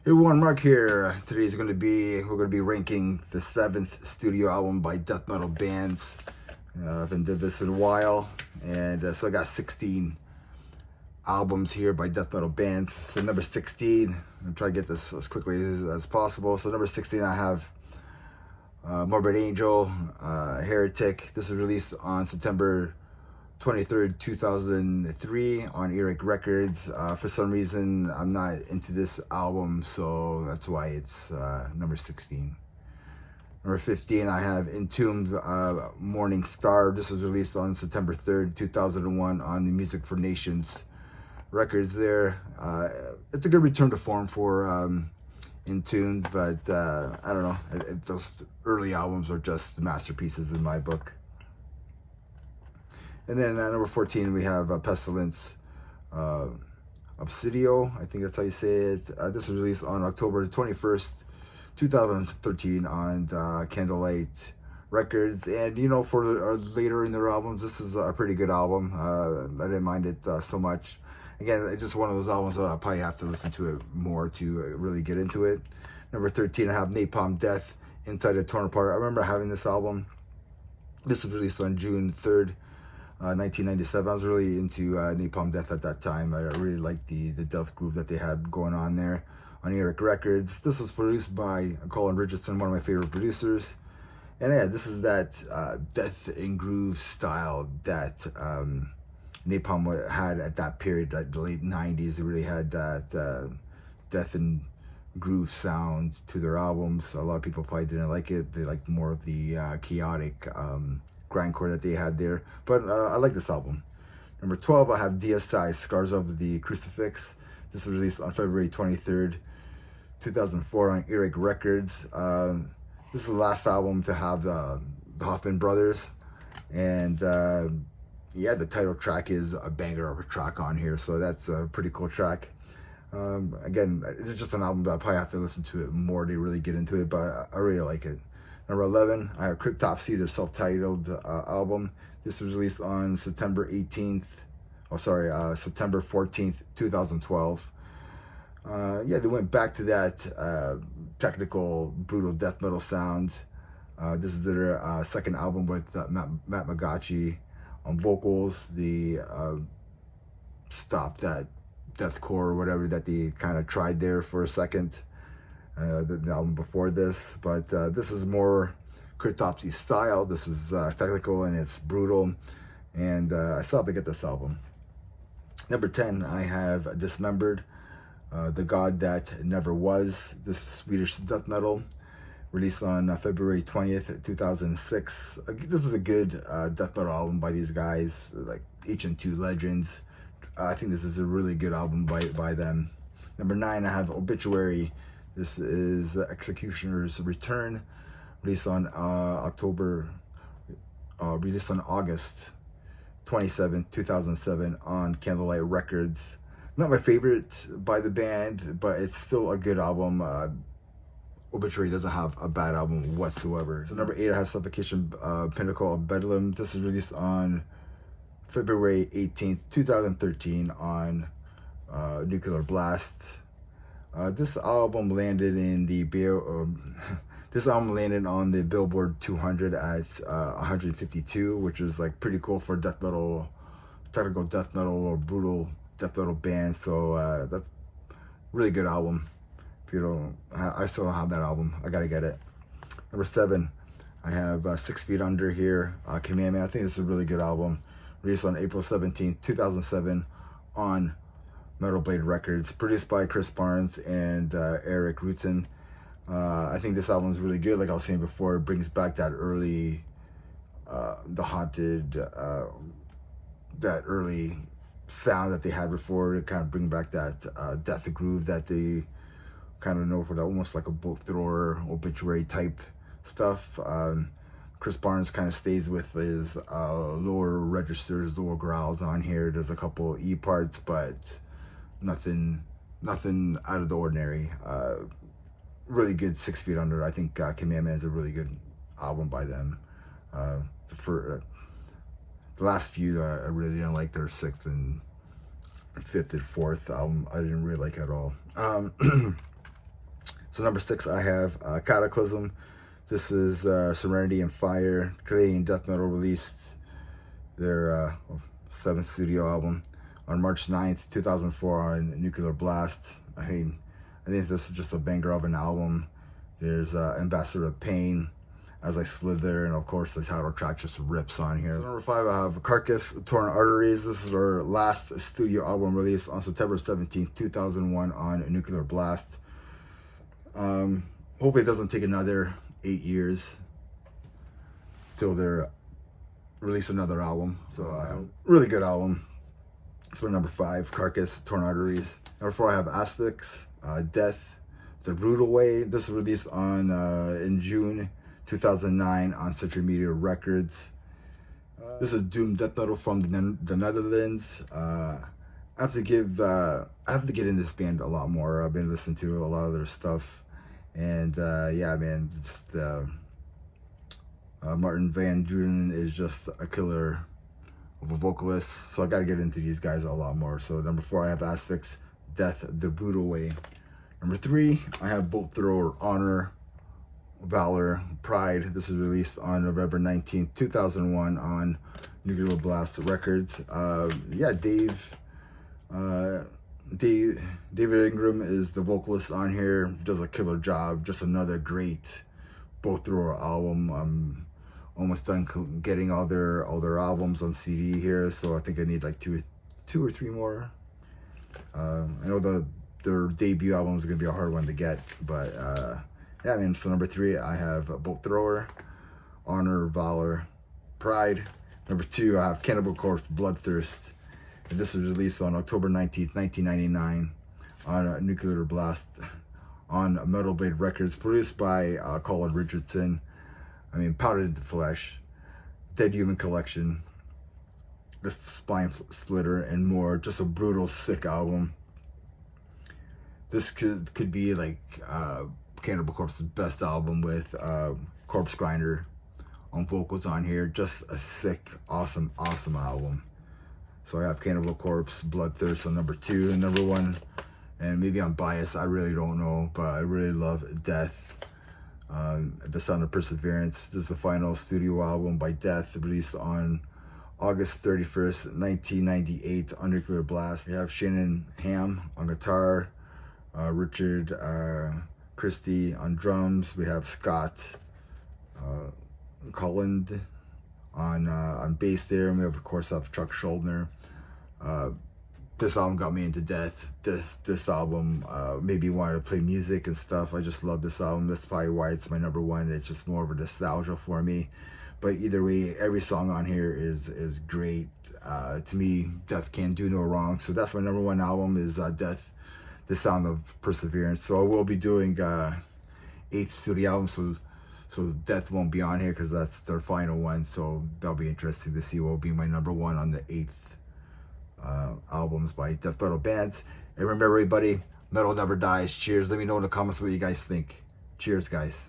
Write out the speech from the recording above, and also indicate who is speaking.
Speaker 1: Hey everyone, Mark here. Today's we're gonna be ranking the 7th studio album by death metal bands. I haven't did this in a while, and so I got 16 albums here by death metal bands. So number 16, I'm trying to get this as quickly as possible. So number 16, I have Morbid Angel, Heretic. This was released on September 23rd, 2003 on Earache Records. For some reason, I'm not into this album, so that's why it's number 16. Number 15, I have Entombed, Morning Star. This was released on September 3rd, 2001 on Music for Nations Records there. It's a good return to form for Entombed, but I don't know. Those early albums are just masterpieces in my book. And then number 14, we have Pestilence, Obsidio. I think that's how you say it. This was released on October 21st, 2013 on Candlelight Records. And, you know, for later in their albums, this is a pretty good album. I didn't mind it so much. Again, it's just one of those albums that I'll probably have to listen to it more to really get into it. Number 13, I have Napalm Death, Inside a Torn Apart. I remember having this album. This was released on June 3rd. 1997. I was really into Napalm Death at that time. I really liked the death groove that they had going on there on Earache Records. This was produced by Colin Richardson, one of my favorite producers. And yeah, this is that death and groove style that Napalm had at that period, like the late 90s. They really had that death and groove sound to their albums. A lot of people probably didn't like it. They liked more of the chaotic grindcore that they had there, but I like this album. Number 12, I have DSI, Scars of the Crucifix. This was released on February 23rd, 2004 on Earache Records. This is the last album to have the Hoffman Brothers, and yeah, the title track is a banger of a track on here, so that's a pretty cool track. Again, it's just an album that I probably have to listen to it more to really get into it, but I really like it. Number 11, I have Cryptopsy, their self-titled album. This was released on September 14th, 2012. Yeah, they went back to that technical, brutal death metal sound. This is their second album with Matt Magacci on vocals. They stopped that deathcore or whatever that they kind of tried there for a second. The album before this, but this is more Cryptopsy style. This is technical and it's brutal, and I still have to get this album. Number 10, I have Dismembered, The God That Never Was. This is Swedish death metal, released on February 20th, 2006. This is a good death metal album by these guys, like H&2 legends. I think this is a really good album by them. Number 9, I have Obituary. This is Executioner's Return, released on August 27th, 2007 on Candlelight Records. Not my favorite by the band, but it's still a good album. Obituary doesn't have a bad album whatsoever. So number 8, I have Suffocation, Pinnacle of Bedlam. This is released on February 18th, 2013 on Nuclear Blast. This album landed on the Billboard 200 at 152, which is like pretty cool for death metal, technical death metal or brutal death metal band. So that's really good album. If you don't, I still don't have that album. I gotta get it. Number 7, I have 6 Feet Under here. Commandment. I think this is a really good album. Released on April 17th, 2007 on Metal Blade Records, produced by Chris Barnes and Eric Rutan. I think this album is really good. Like I was saying before, it brings back that early, the haunted, that early sound that they had before. To kind of bring back that death groove that they kind of know for that, almost like a book thrower, obituary type stuff. Chris Barnes kind of stays with his lower registers, lower growls on here. There's a couple E parts, but nothing out of the ordinary. Really good 6 Feet Under. I think Commandment is a really good album by them. For the last few, I really didn't like their 6th and 5th and 4th album. I didn't really like at all. So number 6, I have Cataclysm. This is Serenity and Fire. Canadian death metal released their 7th studio album on March 9th, 2004 on Nuclear Blast. I think this is just a banger of an album. There's Ambassador of Pain, As I Slither, and of course the title track just rips on here. So number 5, I have Carcass, Torn Arteries. This is their last studio album released on September 17th, 2001 on Nuclear Blast. Hopefully it doesn't take another 8 years till they release another album. So really good album. That's my number 5, Carcass, Torn Arteries. Number 4, I have Asphyx, Death, The Brutal Way. This was released on in June 2009 on Century Media Records. This is doom death metal from the Netherlands. I have to get in this band a lot more. I've been listening to a lot of their stuff, and yeah, man, just Martin Van Druden is just a killer of a vocalist. So I got to get into these guys a lot more. So number 4, I have Asphyx, Death, The Brutal Way. Number 3, I have Bolt Thrower, Honor, Valor, Pride. This was released on November 19th, 2001 on Nuclear Blast Records. Yeah, David Ingram is the vocalist on here. Does a killer job. Just another great Bolt Thrower album. I'm almost done getting all their albums on CD here, so I think I need like two or three more. I know their debut album is gonna be a hard one to get, but yeah, man. So number 3, I have Bolt Thrower, Honor, Valor, Pride. Number 2, I have Cannibal Corpse, Bloodthirst. And this was released on October 19th, 1999 on Nuclear Blast on Metal Blade Records, produced by Colin Richardson. I mean, Powdered into Flesh, Dead Human Collection, The Spine Splitter, and more. Just a brutal, sick album. This could be like Cannibal Corpse's best album with Corpse Grinder on vocals on here. Just a sick, awesome album. So I have Cannibal Corpse, Bloodthirst on number 2, and number 1, and maybe I'm biased, I really don't know, but I really love Death, The Sound of Perseverance. This is the final studio album by Death, released on August 31st, 1998 on Nuclear Blast. We have Shannon Ham on guitar, Richard Christie on drums. We have Scott Colland on bass there, and we of course have Chuck Schuldiner. This album got me into Death. This album made me want to play music and stuff. I just love this album. That's probably why it's my number 1. It's just more of a nostalgia for me. But either way, every song on here is great. To me, Death can't do no wrong. So that's my number 1 album is Death, The Sound of Perseverance. So I will be doing 8th studio album. So Death won't be on here because that's their final one. So that'll be interesting to see what will be my number 1 on the 8th albums by death metal bands. And remember, everybody, metal never dies. Cheers. Let me know in the comments what you guys think. Cheers, guys.